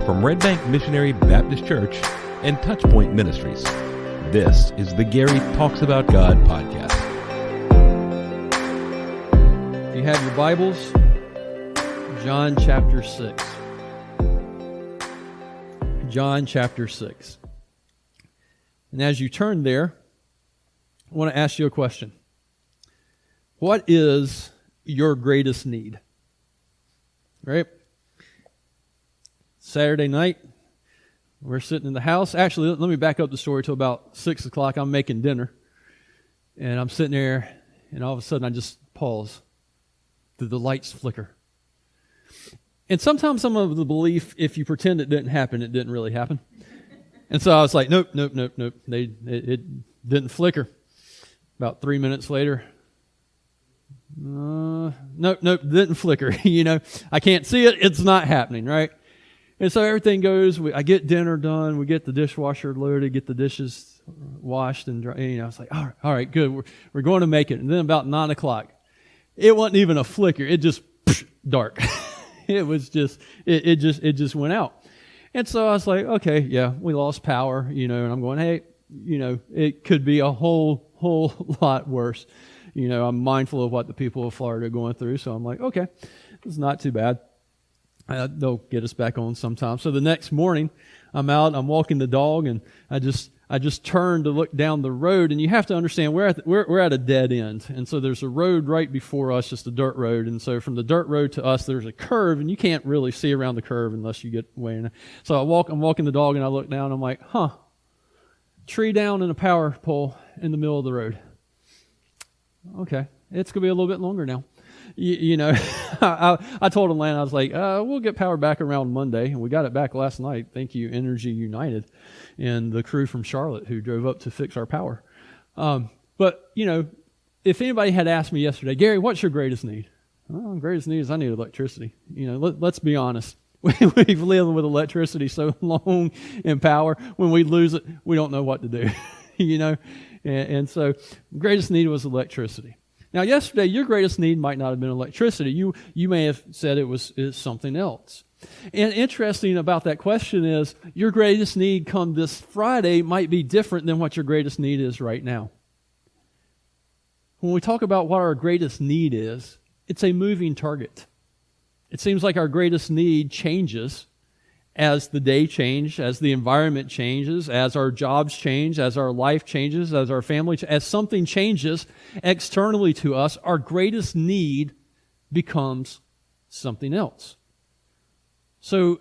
from Red Bank Missionary Baptist Church and Touchpoint Ministries. This is the Gary Talks About God podcast. If you have your Bibles, John chapter 6. John chapter 6. And as you turn there, I want to ask you a question. What is your greatest need? Right? Saturday night, we're sitting in the house. Actually, let me back up the story to about 6 o'clock. I'm making dinner, and I'm sitting there, and all of a sudden I just pause. The lights flicker. And sometimes I'm of the belief, if you pretend it didn't happen, it didn't really happen. And so I was like, nope. It didn't flicker. About 3 minutes later, nope, didn't flicker. I can't see it. It's not happening, right? And so everything goes. I get dinner done. We get the dishwasher loaded, get the dishes washed and dry. I was like, all right, good. We're going to make it. And then about 9 o'clock, it wasn't even a flicker. It just dark. It was just it just went out. And so I was like, okay, yeah, we lost power. And I'm going, hey, it could be a whole lot worse. I'm mindful of what the people of Florida are going through. So I'm like, okay, it's not too bad. They'll get us back on sometime. So the next morning, I'm out, I'm walking the dog, and I just turned to look down the road, and you have to understand we're at a dead end, and so there's a road right before us, just a dirt road, and so from the dirt road to us, there's a curve, and you can't really see around the curve unless you get way in. So I'm walking the dog, and I look down, and I'm like, tree down and a power pole in the middle of the road. Okay, it's gonna be a little bit longer now. I told Atlanta, I was like, we'll get power back around Monday, and we got it back last night. Thank you, Energy United, and the crew from Charlotte who drove up to fix our power. But if anybody had asked me yesterday, Gary, what's your greatest need? Greatest need is I need electricity. Let's be honest. We've lived with electricity so long in power. When we lose it, we don't know what to do. And so greatest need was electricity. Now, yesterday, your greatest need might not have been electricity. You may have said it's something else. And interesting about that question is your greatest need come this Friday might be different than what your greatest need is right now. When we talk about what our greatest need is, it's a moving target. It seems like our greatest need changes as the day changes, as the environment changes, as our jobs change, as our life changes, as our family, as something changes externally to us, our greatest need becomes something else. So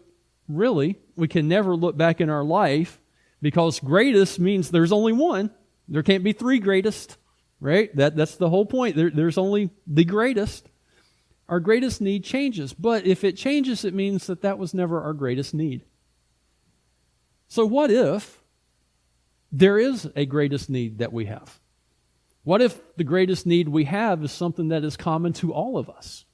really, we can never look back in our life because greatest means there's only one. There can't be three greatest, right? That's the whole point. There's only the greatest. Our greatest need changes, but if it changes, it means that was never our greatest need. So what if there is a greatest need that we have? What if the greatest need we have is something that is common to all of us?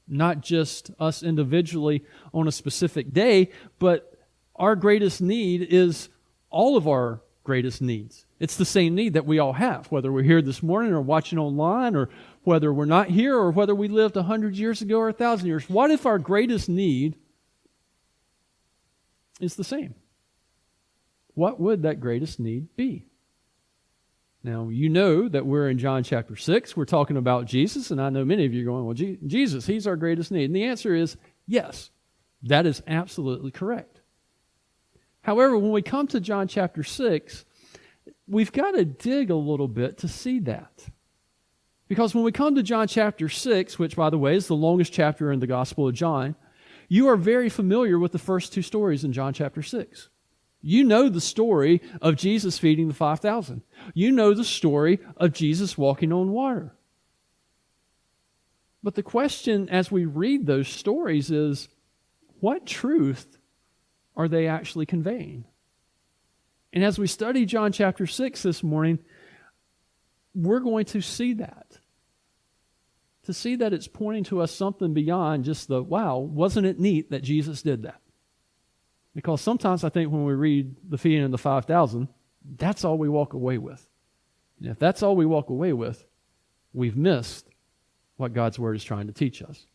Not just us individually on a specific day, but our greatest need is all of our greatest needs. It's the same need that we all have, whether we're here this morning or watching online or whether we're not here or whether we lived 100 years ago or 1,000 years. What if our greatest need is the same? What would that greatest need be? Now, you know that we're in John chapter 6. We're talking about Jesus, and I know many of you are going, well, Jesus, he's our greatest need. And the answer is yes, that is absolutely correct. However, when we come to John chapter 6, we've got to dig a little bit to see that. Because when we come to John chapter 6, which, by the way, is the longest chapter in the Gospel of John, you are very familiar with the first two stories in John chapter 6. You know the story of Jesus feeding the 5,000. You know the story of Jesus walking on water. But the question as we read those stories is, what truth are they actually conveying? And as we study John chapter 6 this morning, we're going to see that. To see that it's pointing to us something beyond just the, wow, wasn't it neat that Jesus did that? Because sometimes I think when we read the feeding of the 5,000, that's all we walk away with. And if that's all we walk away with, we've missed what God's Word is trying to teach us.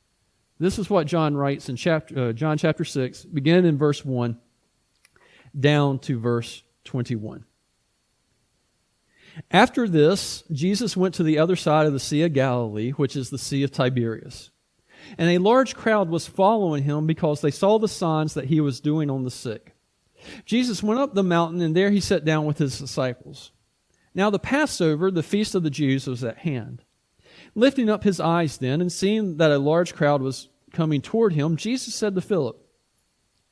This is what John writes in John chapter 6, beginning in verse 1, down to verse 21. After this, Jesus went to the other side of the Sea of Galilee, which is the Sea of Tiberias. And a large crowd was following him because they saw the signs that he was doing on the sick. Jesus went up the mountain, and there he sat down with his disciples. Now the Passover, the feast of the Jews, was at hand. Lifting up his eyes then, and seeing that a large crowd was coming toward him, Jesus said to Philip,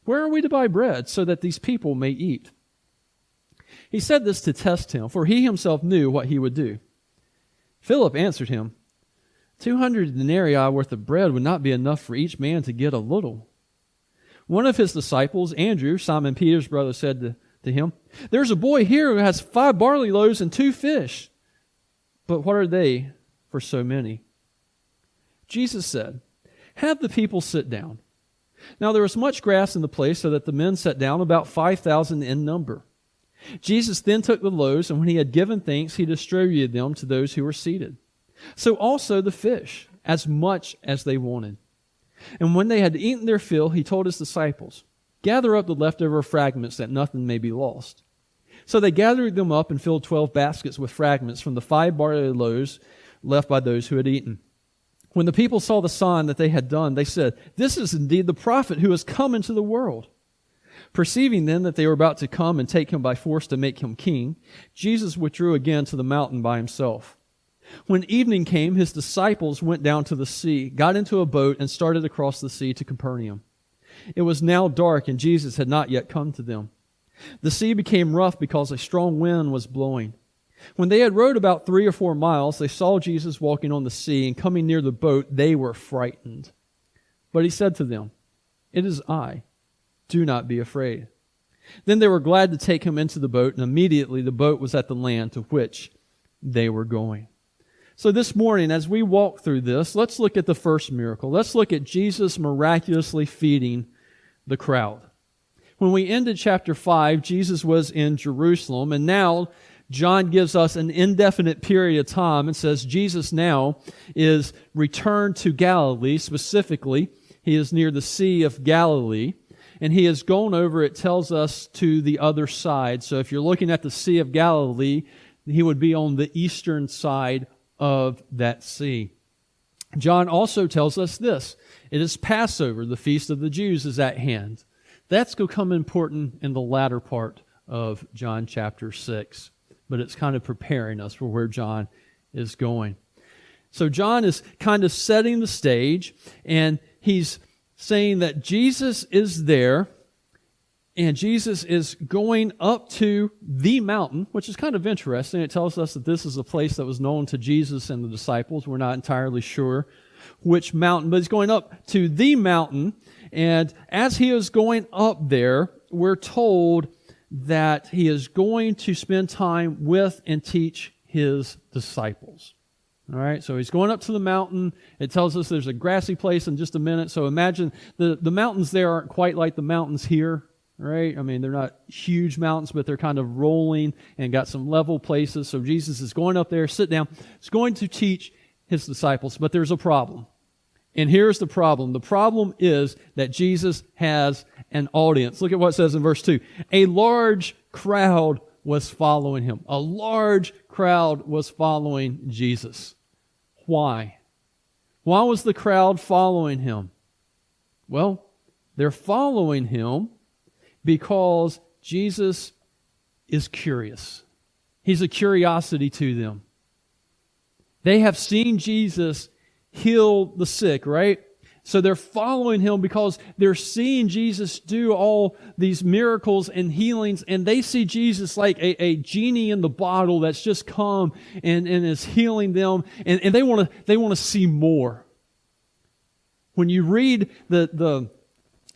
"Where are we to buy bread so that these people may eat?" He said this to test him, for he himself knew what he would do. Philip answered him, 200 denarii worth of bread would not be enough for each man to get a little. One of his disciples, Andrew, Simon Peter's brother, said to him, "There's a boy here who has 5 barley loaves and 2 fish. But what are they for so many?" Jesus said, "Have the people sit down." Now there was much grass in the place, so that the men sat down, about 5,000 in number. Jesus then took the loaves, and when he had given thanks, he distributed them to those who were seated. So also the fish, as much as they wanted. And when they had eaten their fill, he told his disciples, "Gather up the leftover fragments, that nothing may be lost." So they gathered them up and filled 12 baskets with fragments from the 5 barley loaves left by those who had eaten. When the people saw the sign that they had done, they said, "This is indeed the prophet who has come into the world." Perceiving then that they were about to come and take him by force to make him king, Jesus withdrew again to the mountain by himself. When evening came, his disciples went down to the sea, got into a boat, and started across the sea to Capernaum. It was now dark, and Jesus had not yet come to them. The sea became rough because a strong wind was blowing. When they had rowed about 3 or 4 miles, they saw Jesus walking on the sea, and coming near the boat, they were frightened. But he said to them, "It is I. Do not be afraid." Then they were glad to take him into the boat, and immediately the boat was at the land to which they were going. So this morning, as we walk through this, let's look at the first miracle. Let's look at Jesus miraculously feeding the crowd. When we ended chapter 5, Jesus was in Jerusalem, and now John gives us an indefinite period of time and says Jesus now is returned to Galilee. Specifically, he is near the Sea of Galilee, and he has gone over, it tells us, to the other side. So if you're looking at the Sea of Galilee, he would be on the eastern side of that sea. John also tells us this: it is Passover, the feast of the Jews, is at hand. That's going to come important in the latter part of John chapter 6, but it's kind of preparing us for where John is going. So John is kind of setting the stage, and he's saying that Jesus is there, and Jesus is going up to the mountain, which is kind of interesting. It tells us that this is a place that was known to Jesus and the disciples. We're not entirely sure which mountain, but he's going up to the mountain. And as he is going up there, we're told that he is going to spend time with and teach his disciples. All right, so he's going up to the mountain. It tells us there's a grassy place in just a minute. So imagine the mountains there aren't quite like the mountains here. Right? I mean, they're not huge mountains, but they're kind of rolling and got some level places. So Jesus is going up there, sit down. He's going to teach his disciples, but there's a problem. And here's the problem. The problem is that Jesus has an audience. Look at what it says in verse 2. A large crowd was following him. A large crowd was following Jesus. Why? Why was the crowd following him? Well, they're following him because Jesus is curious. He's a curiosity to them. They have seen Jesus heal the sick, right? So they're following him because they're seeing Jesus do all these miracles and healings, and they see Jesus like a genie in the bottle that's just come and is healing them, and they want to see more. When you read the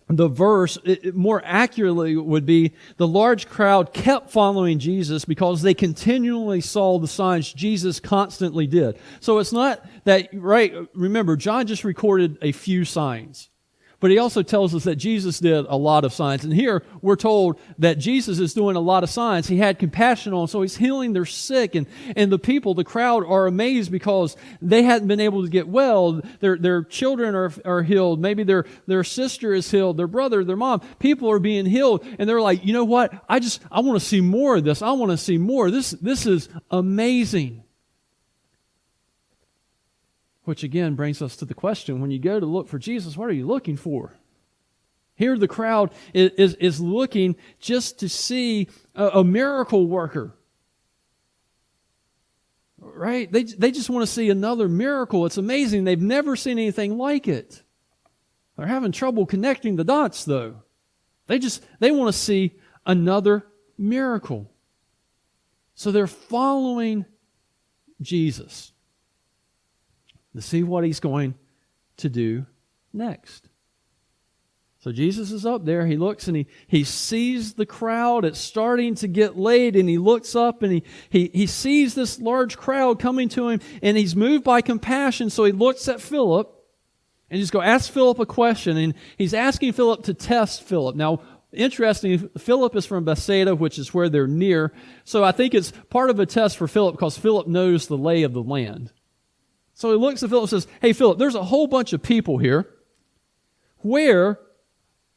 verse, it more accurately would be the large crowd kept following Jesus because they continually saw the signs Jesus constantly did. So it's not that, right, remember, John just recorded a few signs. But he also tells us that Jesus did a lot of signs. And here we're told that Jesus is doing a lot of signs. He had compassion on them, so he's healing their sick. And the people, the crowd, are amazed because they hadn't been able to get well. Their children are healed. Maybe their sister is healed, their brother, their mom. People are being healed. And they're like, you know what? I want to see more of this. I want to see more. This is amazing. Which again brings us to the question, when you go to look for Jesus, what are you looking for? Here the crowd is looking just to see a miracle worker. Right? They just want to see another miracle. It's amazing. They've never seen anything like it. They're having trouble connecting the dots though. They want to see another miracle. So they're following Jesus to see what he's going to do next. So Jesus is up there. He looks and he sees the crowd. It's starting to get late, and he looks up and he sees this large crowd coming to him, and he's moved by compassion. So he looks at Philip and he's going to ask Philip a question, and he's asking Philip to test Philip. Now, interesting, Philip is from Bethsaida, which is where they're near. So I think it's part of a test for Philip because Philip knows the lay of the land. So he looks at Philip and says, hey, Philip, there's a whole bunch of people here. Where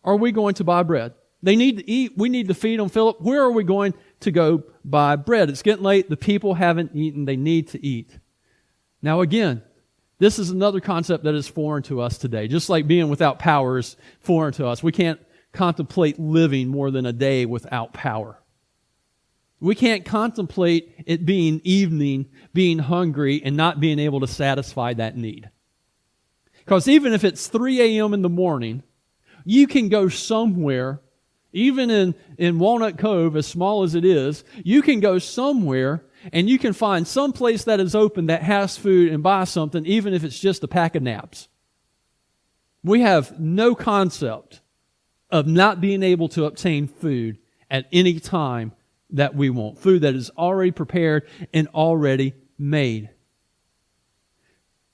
are we going to buy bread? They need to eat. We need to feed them, Philip. Where are we going to go buy bread? It's getting late. The people haven't eaten. They need to eat. Now again, this is another concept that is foreign to us today. Just like being without power is foreign to us. We can't contemplate living more than a day without power. We can't contemplate it being evening, being hungry, and not being able to satisfy that need. Because even if it's 3 a.m. in the morning, you can go somewhere, even in Walnut Cove, as small as it is, you can go somewhere and you can find some place that is open that has food and buy something, even if it's just a pack of naps. We have no concept of not being able to obtain food at any time that we want. Food that is already prepared and already made.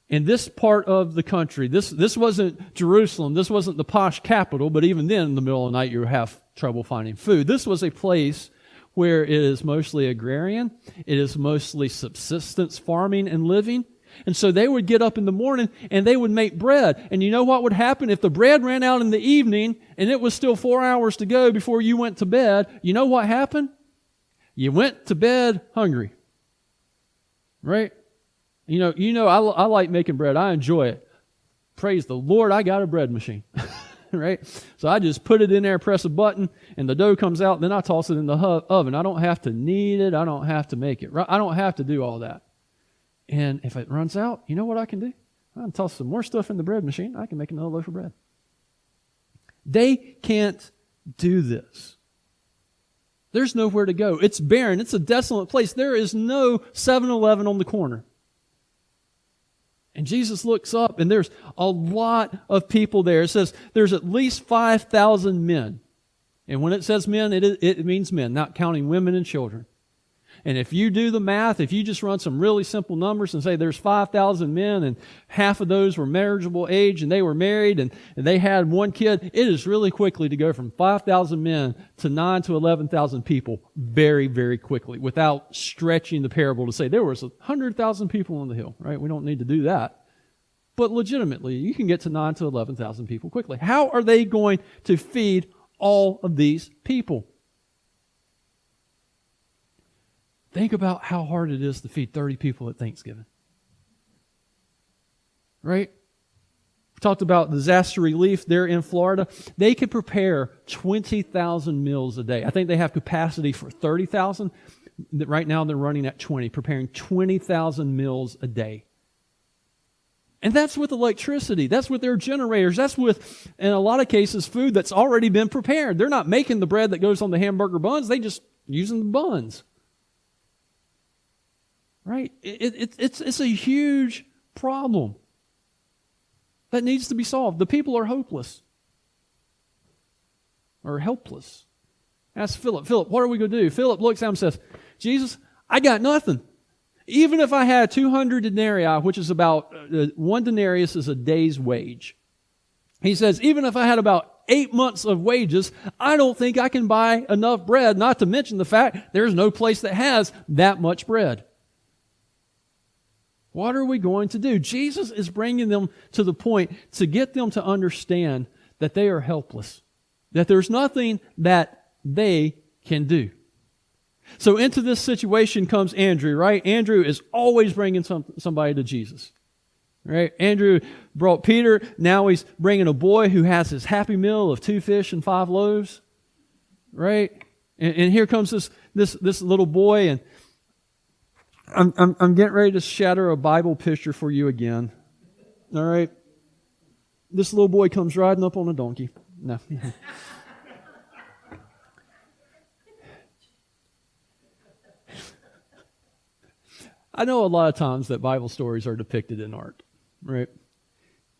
In this part of the country, this wasn't Jerusalem, this wasn't the posh capital, but even then in the middle of the night you have trouble finding food. This was a place where it is mostly agrarian, it is mostly subsistence farming and living. And so they would get up in the morning and they would make bread. And you know what would happen? If the bread ran out in the evening and it was still 4 hours to go before you went to bed, you know what happened? You went to bed hungry. Right? You know, I like making bread. I enjoy it. Praise the Lord, I got a bread machine. Right? So I just put it in there, press a button, and the dough comes out, then I toss it in the oven. I don't have to knead it. I don't have to make it. I don't have to do all that. And if it runs out, you know what I can do? I can toss some more stuff in the bread machine. I can make another loaf of bread. They can't do this. There's nowhere to go. It's barren. It's a desolate place. There is no 7-Eleven on the corner. And Jesus looks up, and there's a lot of people there. It says there's at least 5,000 men. And when it says men, it means men, not counting women and children. And if you do the math, if you just run some really simple numbers and say there's 5,000 men and half of those were marriageable age and they were married and they had one kid, it is really quickly to go from 5,000 men to 9,000 to 11,000 people very, very quickly without stretching the parable to say there was 100,000 people on the hill, right? We don't need to do that. But legitimately, you can get to 9,000 to 11,000 people quickly. How are they going to feed all of these people? Think about how hard it is to feed 30 people at Thanksgiving. Right? We talked about disaster relief there in Florida. They could prepare 20,000 meals a day. I think they have capacity for 30,000. Right now they're running at 20, preparing 20,000 meals a day. And that's with electricity. That's with their generators. That's with, in a lot of cases, food that's already been prepared. They're not making the bread that goes on the hamburger buns. They just using the buns. Right? It's a huge problem that needs to be solved. The people are hopeless or helpless. Ask Philip, what are we going to do? Philip looks at him and says, Jesus, I got nothing. Even if I had 200 denarii, which is about, one denarius is a day's wage. He says, even if I had about 8 months of wages, I don't think I can buy enough bread, not to mention the fact there's no place that has that much bread. What are we going to do? Jesus is bringing them to the point to get them to understand that they are helpless, that there's nothing that they can do. So into this situation comes Andrew, right? Andrew is always bringing somebody to Jesus, right? Andrew brought Peter. Now he's bringing a boy who has his happy meal of 2 fish and 5 loaves, right? And here comes this little boy, and I'm getting ready to shatter a Bible picture for you again. All right? This little boy comes riding up on a donkey. No. I know a lot of times that Bible stories are depicted in art, right?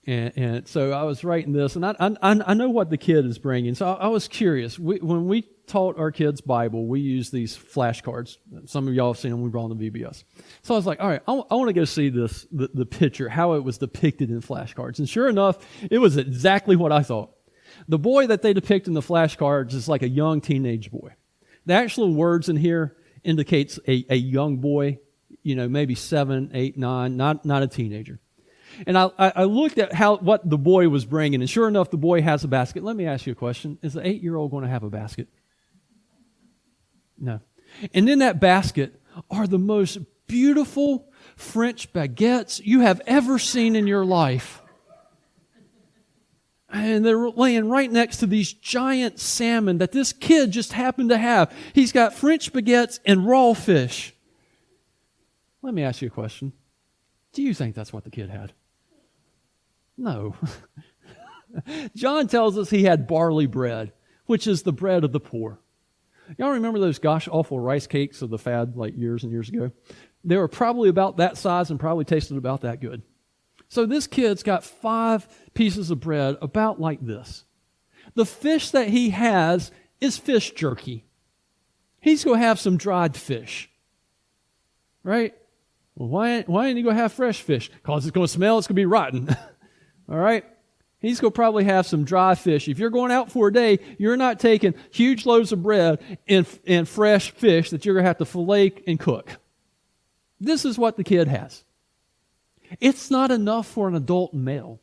And so I was writing this, and I know what the kid is bringing. So I was curious. When we taught our kids Bible, we used these flashcards. Some of y'all have seen them. We brought them to VBS. So I was like, all right, I want to go see the picture, how it was depicted in flashcards. And sure enough, it was exactly what I thought. The boy that they depict in the flashcards is like a young teenage boy. The actual words in here indicates a young boy, maybe 7, 8, 9, not a teenager. And I looked at what the boy was bringing, and sure enough, the boy has a basket. Let me ask you a question. Is the 8-year-old going to have a basket? No. And in that basket are the most beautiful French baguettes you have ever seen in your life. And they're laying right next to these giant salmon that this kid just happened to have. He's got French baguettes and raw fish. Let me ask you a question. Do you think that's what the kid had? No. John tells us he had barley bread, which is the bread of the poor. Y'all remember those gosh awful rice cakes of the fad like years and years ago? They were probably about that size and probably tasted about that good. So this kid's got 5 pieces of bread about like this. The fish that he has is fish jerky. He's going to have some dried fish. Right? Well, why ain't he going to have fresh fish? Because it's going to smell, it's going to be rotten. All right? He's going to probably have some dry fish. If you're going out for a day, you're not taking huge loaves of bread and fresh fish that you're going to have to fillet and cook. This is what the kid has. It's not enough for an adult male.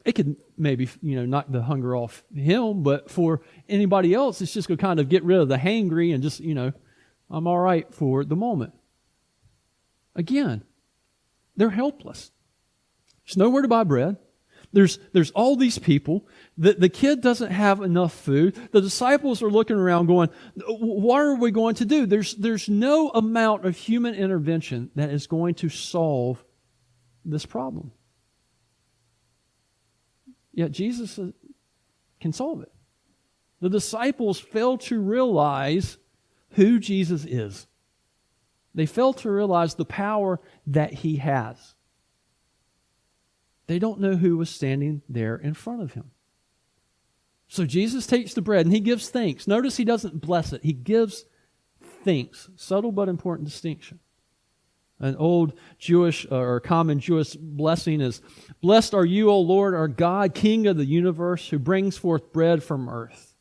It could maybe, knock the hunger off him, but for anybody else, it's just going to kind of get rid of the hangry and just, I'm all right for the moment. Again, they're helpless. There's nowhere to buy bread. There's all these people. The kid doesn't have enough food. The disciples are looking around going, what are we going to do? There's no amount of human intervention that is going to solve this problem. Yet Jesus can solve it. The disciples fail to realize who Jesus is. They fail to realize the power that he has. They don't know who was standing there in front of him. So Jesus takes the bread and he gives thanks. Notice he doesn't bless it. He gives thanks. Subtle but important distinction. An old Jewish or common Jewish blessing is, "Blessed are you, O Lord, our God, King of the universe, who brings forth bread from earth."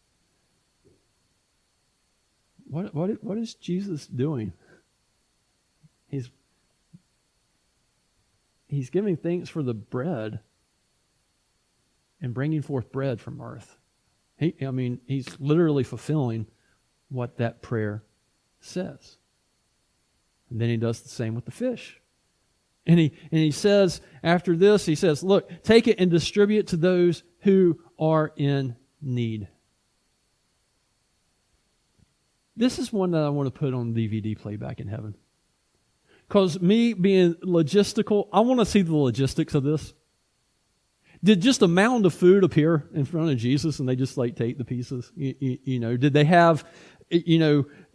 What is Jesus doing? He's giving thanks for the bread and bringing forth bread from earth. He's literally fulfilling what that prayer says. And then he does the same with the fish. And he says, after this, he says, look, take it and distribute to those who are in need. This is one that I want to put on DVD playback in heaven. Because me being logistical, I want to see the logistics of this. Did just a mound of food appear in front of Jesus and they just take the pieces? Did they have,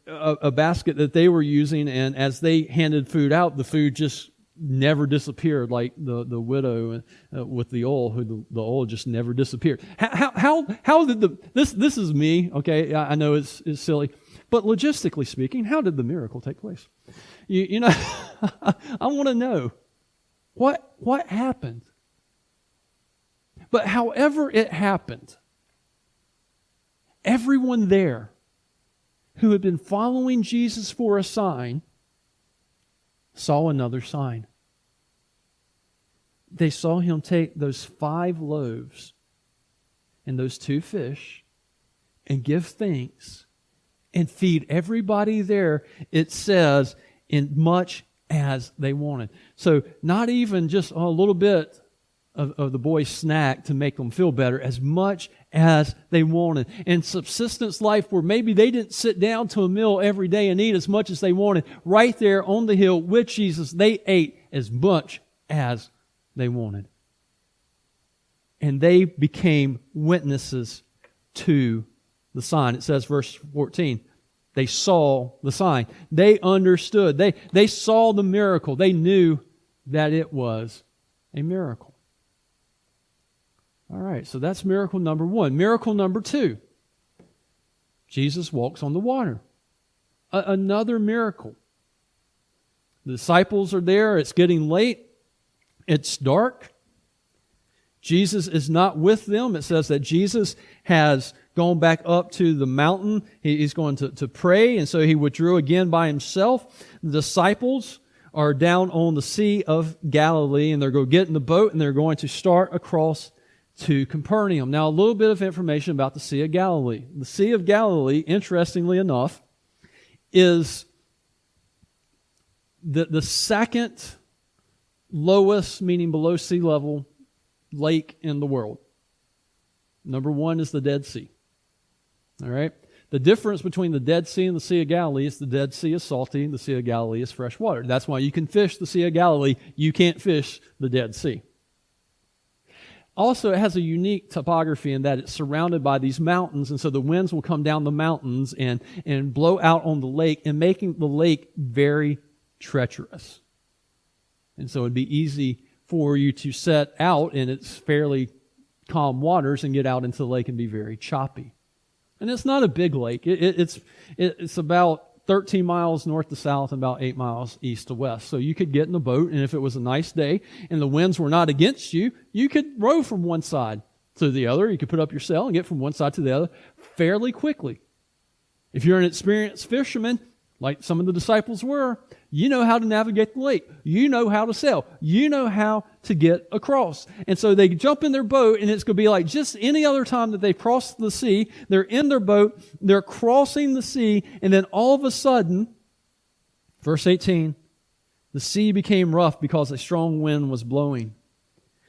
a basket that they were using, and as they handed food out, the food just never disappeared, like the widow with the oil, who the oil just never disappeared. How did this is me, okay? I know it's silly, but logistically speaking, how did the miracle take place? I want to know what happened. But however it happened, everyone there who had been following Jesus for a sign saw another sign. They saw him take those 5 loaves and those 2 fish and give thanks and feed everybody there, it says, in much as they wanted. So not even just a little bit of the boy's snack to make them feel better, as much as they wanted. And subsistence life, where maybe they didn't sit down to a meal every day and eat as much as they wanted, right there on the hill with Jesus, they ate as much as they wanted. And they became witnesses to the sign. It says, verse 14, they saw the sign. They understood. They saw the miracle. They knew that it was a miracle. All right, so that's miracle number 1. Miracle number 2, Jesus walks on the water. Another miracle. The disciples are there. It's getting late. It's dark. Jesus is not with them. It says that Jesus has gone back up to the mountain. He's going to pray, and so he withdrew again by himself. The disciples are down on the Sea of Galilee, and they're going to get in the boat, and they're going to start across to Capernaum. Now, a little bit of information about the Sea of Galilee. The Sea of Galilee, interestingly enough, is the second lowest, meaning below sea level, lake in the world. Number 1 is the Dead Sea. All right? The difference between the Dead Sea and the Sea of Galilee is the Dead Sea is salty and the Sea of Galilee is fresh water. That's why you can fish the Sea of Galilee. You can't fish the Dead Sea. Also, it has a unique topography in that it's surrounded by these mountains, and so the winds will come down the mountains and blow out on the lake, and making the lake very treacherous. And so it'd be easy for you to set out in its fairly calm waters and get out into the lake and be very choppy. And it's not a big lake. It's about 13 miles north to south and about 8 miles east to west. So you could get in a boat, and if it was a nice day and the winds were not against you, you could row from one side to the other. You could put up your sail and get from one side to the other fairly quickly. If you're an experienced fisherman, like some of the disciples were, you know how to navigate the lake. You know how to sail. You know how to get across. And so they jump in their boat, and it's going to be like just any other time that they've crossed the sea. They're in their boat. They're crossing the sea. And then all of a sudden, verse 18, the sea became rough because a strong wind was blowing.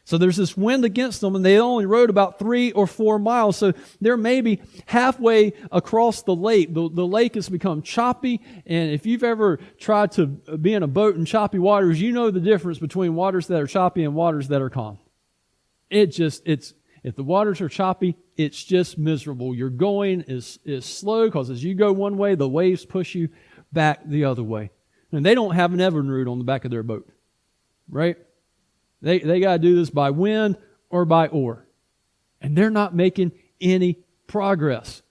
So there's this wind against them, and they only rowed about 3 or 4 miles. So they're maybe halfway across the lake. The lake has become choppy, and if you've ever tried to be in a boat in choppy waters, you know the difference between waters that are choppy and waters that are calm. If the waters are choppy, it's just miserable. Your going is slow, because as you go one way, the waves push you back the other way. And they don't have an Evinrude on the back of their boat, right? They got to do this by wind or by oar. And they're not making any progress.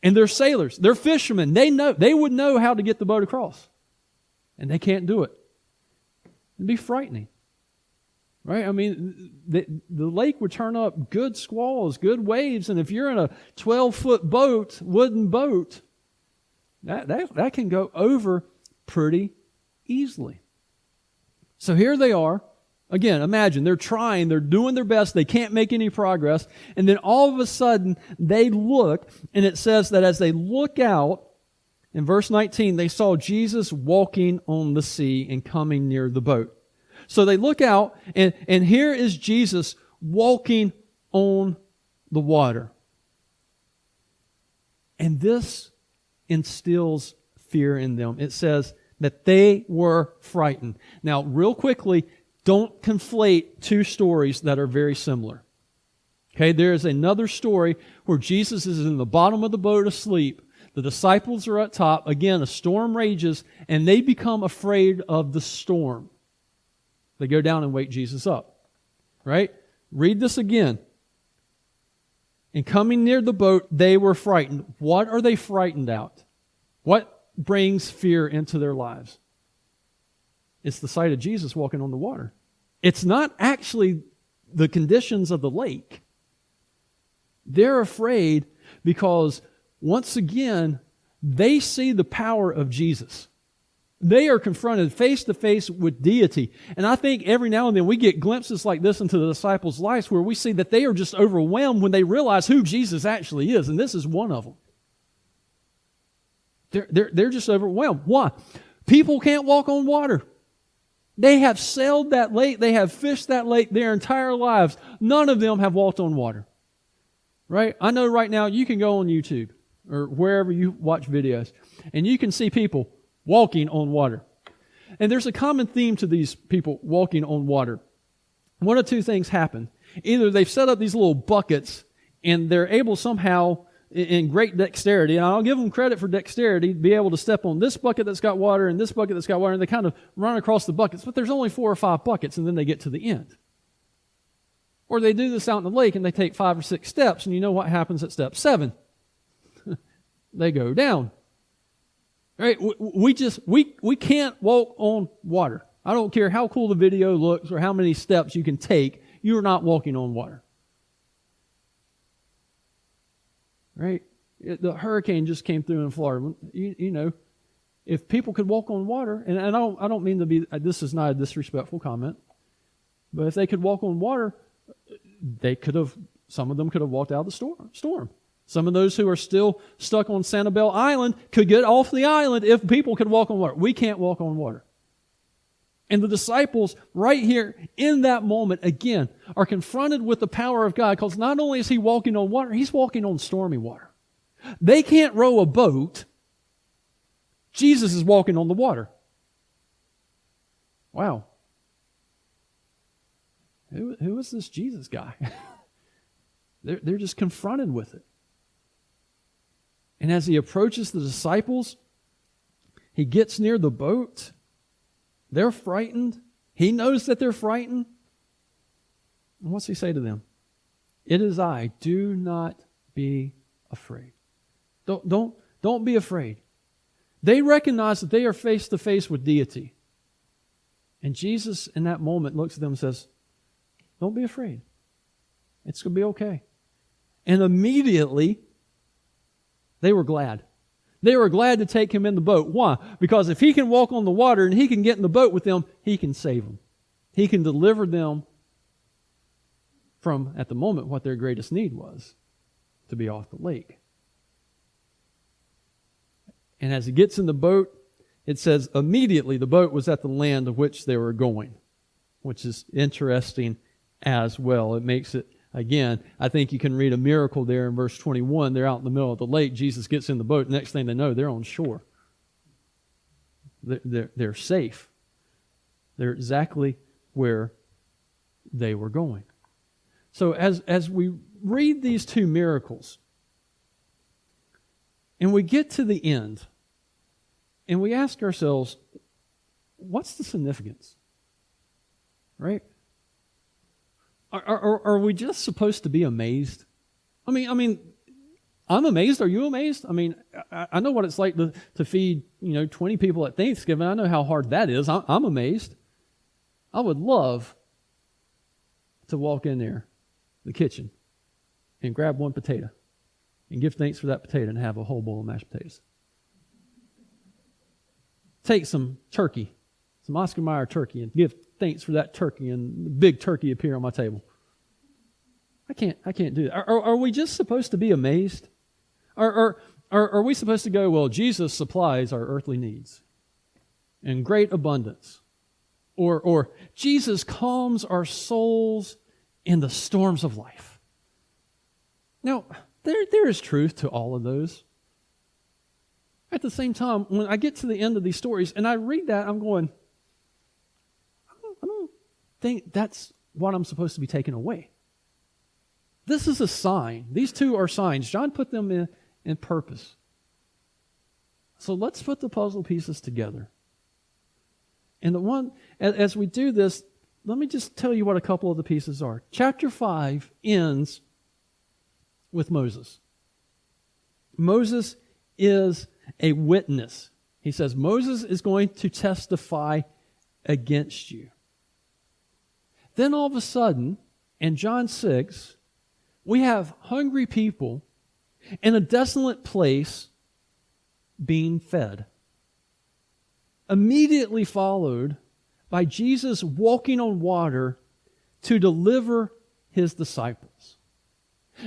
And they're sailors. They're fishermen. They would know how to get the boat across. And they can't do it. It'd be frightening. Right? I mean, the lake would turn up good squalls, good waves. And if you're in a 12-foot boat, wooden boat, that can go over pretty easily. So here they are. Again, imagine, they're trying, they're doing their best, they can't make any progress, and then all of a sudden, they look, and it says that as they look out, in verse 19, they saw Jesus walking on the sea and coming near the boat. So they look out, and here is Jesus walking on the water. And this instills fear in them. It says that they were frightened. Now, real quickly, don't conflate 2 stories that are very similar. Okay, there is another story where Jesus is in the bottom of the boat asleep. The disciples are at top. Again, a storm rages, and they become afraid of the storm. They go down and wake Jesus up. Right? Read this again. And coming near the boat, they were frightened. What are they frightened at? What brings fear into their lives? It's the sight of Jesus walking on the water. It's not actually the conditions of the lake. They're afraid because, once again, they see the power of Jesus. They are confronted face to face with deity. And I think every now and then we get glimpses like this into the disciples' lives where we see that they are just overwhelmed when they realize who Jesus actually is. And this is one of them. They're just overwhelmed. Why? People can't walk on water. They have sailed that lake. They have fished that lake their entire lives. None of them have walked on water. Right? I know right now you can go on YouTube or wherever you watch videos and you can see people walking on water. And there's a common theme to these people walking on water. One of two things happen. Either they've set up these little buckets and they're able somehow, in great dexterity, and I'll give them credit for dexterity, to be able to step on this bucket that's got water and this bucket that's got water, and they kind of run across the buckets, but there's only 4 or 5 buckets, and then they get to the end. Or they do this out in the lake, and they take 5 or 6 steps, and you know what happens at step 7. They go down. Right? We can't walk on water. I don't care how cool the video looks or how many steps you can take, you're not walking on water. Right? The hurricane just came through in Florida. You know, if people could walk on water, and I don't mean to be, this is not a disrespectful comment, but if they could walk on water, some of them could have walked out of the storm. Some of those who are still stuck on Sanibel Island could get off the island if people could walk on water. We can't walk on water. And the disciples, right here in that moment, again, are confronted with the power of God, because not only is He walking on water, He's walking on stormy water. They can't row a boat. Jesus is walking on the water. Wow. Who is this Jesus guy? They're just confronted with it. And as He approaches the disciples, He gets near the boat. They're frightened. He knows that they're frightened. And what's He say to them? It is I. Do not be afraid. Don't be afraid. They recognize that they are face to face with deity. And Jesus in that moment looks at them and says, don't be afraid. It's going to be okay. And immediately, they were glad. They were glad to take Him in the boat. Why? Because if He can walk on the water and He can get in the boat with them, He can save them. He can deliver them from, at the moment, what their greatest need was, to be off the lake. And as He gets in the boat, it says, immediately the boat was at the land of which they were going, which is interesting as well. It makes it, again, I think you can read a miracle there in verse 21. They're out in the middle of the lake. Jesus gets in the boat. Next thing they know, they're on shore. They're safe. They're exactly where they were going. So as we read these two miracles, and we get to the end, and we ask ourselves, what's the significance? Right? Are we just supposed to be amazed? I mean, I'm amazed. Are you amazed? I mean, I know what it's like to feed 20 people at Thanksgiving. I know how hard that is. I'm amazed. I would love to walk in there, the kitchen, and grab one potato and give thanks for that potato and have a whole bowl of mashed potatoes. Take some turkey, some Oscar Mayer turkey, and give thanks for that turkey, and the big turkey appear on my table. I can't do that. Are we just supposed to be amazed? Or are we supposed to go, well, Jesus supplies our earthly needs in great abundance? Or Jesus calms our souls in the storms of life? Now, there is truth to all of those. At the same time, when I get to the end of these stories and I read that, I'm going, I don't think that's what I'm supposed to be taking away. This is a sign. These two are signs. John put them in purpose. So let's put the puzzle pieces together. And as we do this, let me just tell you what a couple of the pieces are. Chapter 5 ends with Moses. Moses is a witness. He says, Moses is going to testify against you. Then all of a sudden, in John 6, We have hungry people in a desolate place being fed. Immediately followed by Jesus walking on water to deliver his disciples.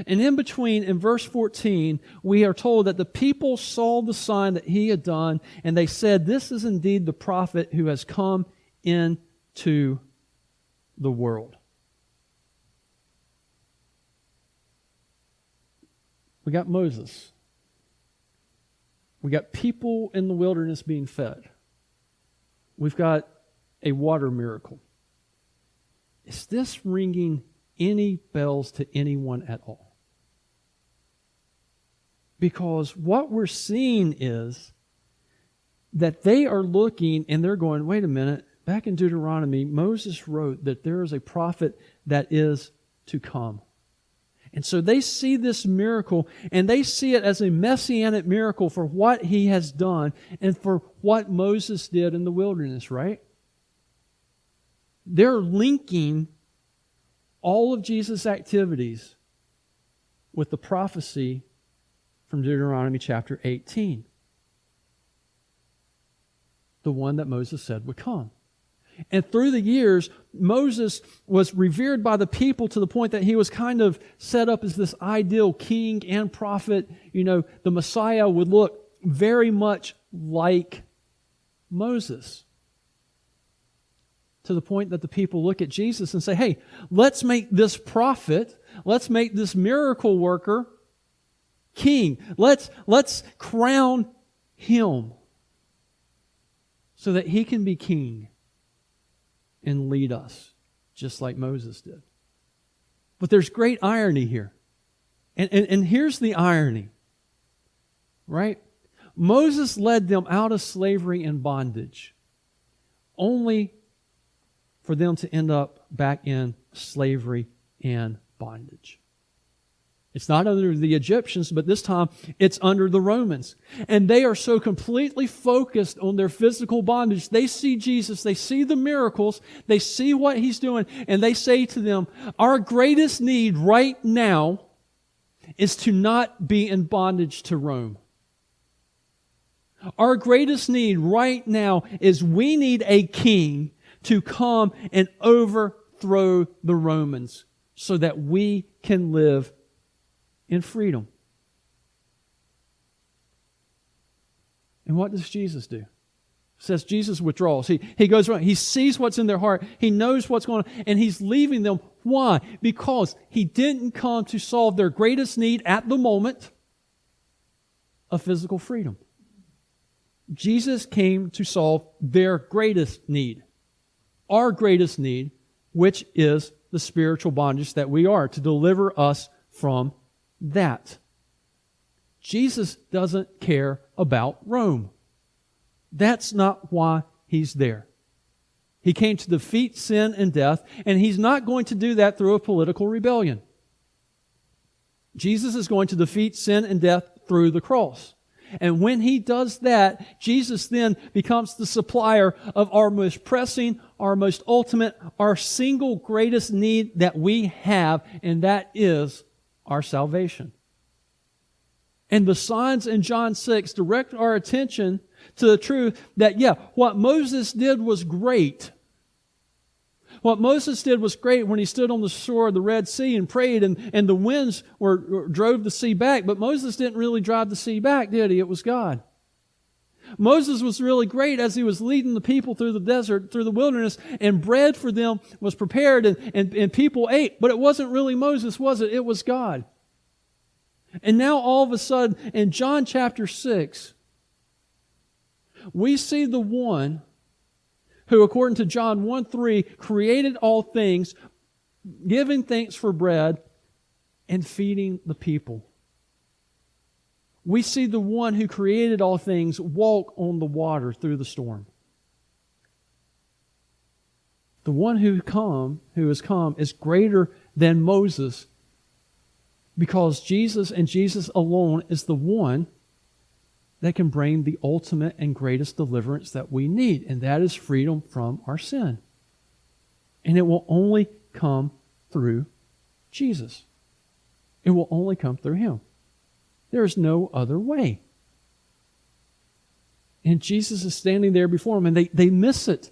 And in between, in verse 14, we are told that the people saw the sign that he had done, and they said, "This is indeed the prophet who has come into the world." We got Moses. We got people in the wilderness being fed. We've got a water miracle. Is this ringing any bells to anyone at all? Because what we're seeing is that they are looking and they're going, wait a minute, back in Deuteronomy, Moses wrote that there is a prophet that is to come. And so they see this miracle, and they see it as a messianic miracle for what he has done and for what Moses did in the wilderness, right? They're linking all of Jesus' activities with the prophecy from Deuteronomy chapter 18. The one that Moses said would come. And through the years, Moses was revered by the people to the point that he was kind of set up as this ideal king and prophet. You know, the Messiah would look very much like Moses. To the point that the people look at Jesus and say, hey, let's make this prophet, let's make this miracle worker king. Let's crown him so that he can be king and lead us, just like Moses did. But there's great irony here. And here's the irony, right? Moses led them out of slavery and bondage, only for them to end up back in slavery and bondage. It's not under the Egyptians, but this time it's under the Romans. And they are so completely focused on their physical bondage. They see Jesus, they see the miracles, they see what he's doing, and they say to them, our greatest need right now is to not be in bondage to Rome. Our greatest need right now is we need a king to come and overthrow the Romans so that we can live in freedom. And what does Jesus do? It says Jesus withdraws. He goes around. He sees what's in their heart. He knows what's going on. And he's leaving them. Why? Because he didn't come to solve their greatest need at the moment of physical freedom. Jesus came to solve their greatest need. Our greatest need, which is the spiritual bondage that we are, to deliver us from that. Jesus doesn't care about Rome. That's not why he's there. He came to defeat sin and death, and he's not going to do that through a political rebellion. Jesus is going to defeat sin and death through the cross. And when he does that, Jesus then becomes the supplier of our most pressing, our most ultimate, our single greatest need that we have, and that is our salvation. And the signs in John 6 direct our attention to the truth that, what Moses did was great. What Moses did was great when he stood on the shore of the Red Sea and prayed, and the winds drove the sea back. But Moses didn't really drive the sea back, did he? It was God. Moses was really great as he was leading the people through the desert, through the wilderness, and bread for them was prepared and people ate. But it wasn't really Moses, was it? It was God. And now all of a sudden, in John chapter 6, we see the one who, according to John 1:3, created all things, giving thanks for bread, and feeding the people. We see the one who created all things walk on the water through the storm. The one who has come is greater than Moses, because Jesus and Jesus alone is the one that can bring the ultimate and greatest deliverance that we need, and that is freedom from our sin. And it will only come through Jesus. It will only come through him. There is no other way. And Jesus is standing there before them, and they miss it.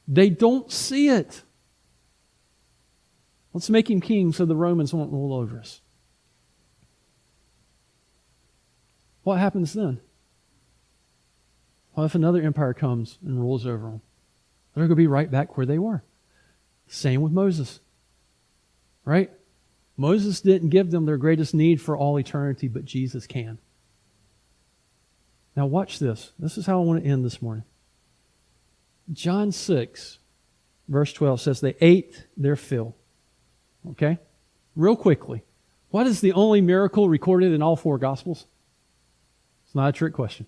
They don't see it. Let's make him king so the Romans won't rule over us. What happens then? Well, if another empire comes and rules over them, they're going to be right back where they were. Same with Moses. Right? Moses didn't give them their greatest need for all eternity, but Jesus can. Now watch this. This is how I want to end this morning. John 6, verse 12 says, they ate their fill. Okay? Real quickly. What is the only miracle recorded in all four Gospels? It's not a trick question.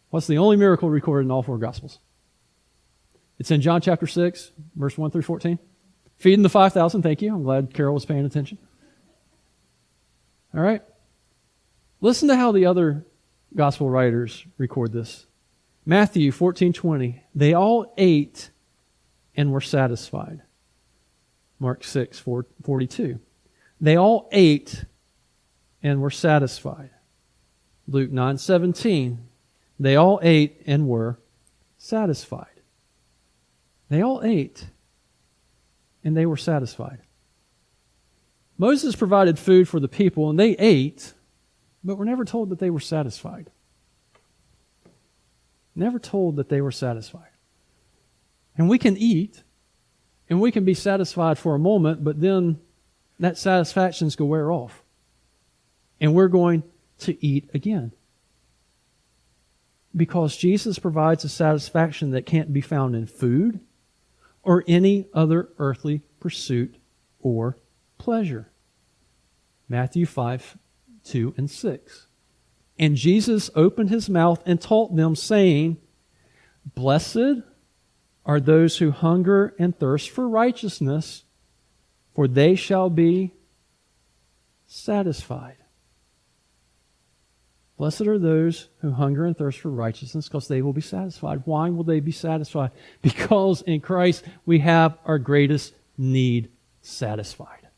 What's the only miracle recorded in all four Gospels? It's in John chapter 6, verse 1 through 14. Feeding the 5,000, thank you. I'm glad Carol was paying attention. All right? Listen to how the other gospel writers record this. Matthew 14:20, they all ate and were satisfied. Mark 6:42, they all ate and were satisfied. Luke 9:17, they all ate and were satisfied. They all ate and they were satisfied. Moses provided food for the people and they ate, but we're never told that they were satisfied. Never told that they were satisfied. And we can eat and we can be satisfied for a moment, but then that satisfaction's going to wear off. And we're going to eat again. Because Jesus provides a satisfaction that can't be found in food or any other earthly pursuit or pleasure. Matthew 5:2 and 6. And Jesus opened his mouth and taught them, saying, blessed are those who hunger and thirst for righteousness, for they shall be satisfied. Blessed are those who hunger and thirst for righteousness, because they will be satisfied. Why will they be satisfied? Because in Christ we have our greatest need satisfied.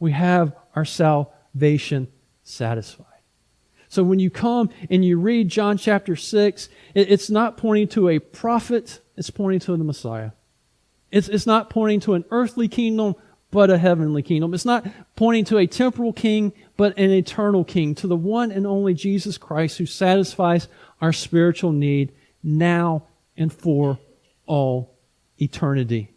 We have our salvation satisfied. So when you come and you read John chapter 6, it's not pointing to a prophet, it's pointing to the Messiah. It's not pointing to an earthly kingdom, but a heavenly kingdom. It's not pointing to a temporal king, but an eternal king, to the one and only Jesus Christ who satisfies our spiritual need now and for all eternity.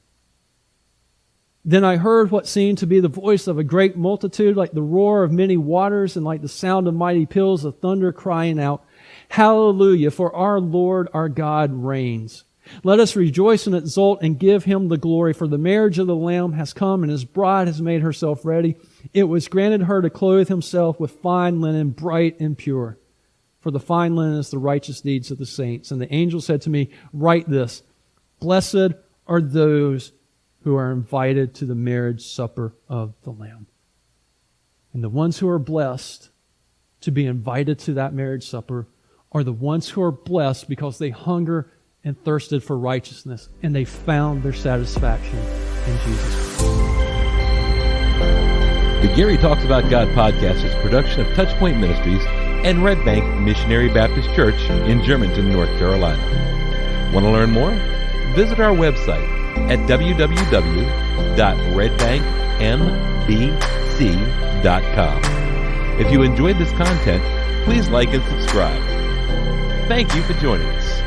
Then I heard what seemed to be the voice of a great multitude, like the roar of many waters and like the sound of mighty peals of thunder, crying out, Hallelujah, for our Lord our God reigns. Let us rejoice and exult and give him the glory, for the marriage of the Lamb has come and his bride has made herself ready. It was granted her to clothe himself with fine linen, bright and pure. For the fine linen is the righteous deeds of the saints. And the angel said to me, write this, blessed are those who are invited to the marriage supper of the Lamb. And the ones who are blessed to be invited to that marriage supper are the ones who are blessed because they hunger and thirsted for righteousness, and they found their satisfaction in Jesus. The Gary Talks About God podcast is a production of Touchpoint Ministries and Red Bank Missionary Baptist Church in Germantown, North Carolina. Want to learn more? Visit our website at www.redbankmbc.com. If you enjoyed this content, please like and subscribe. Thank you for joining us.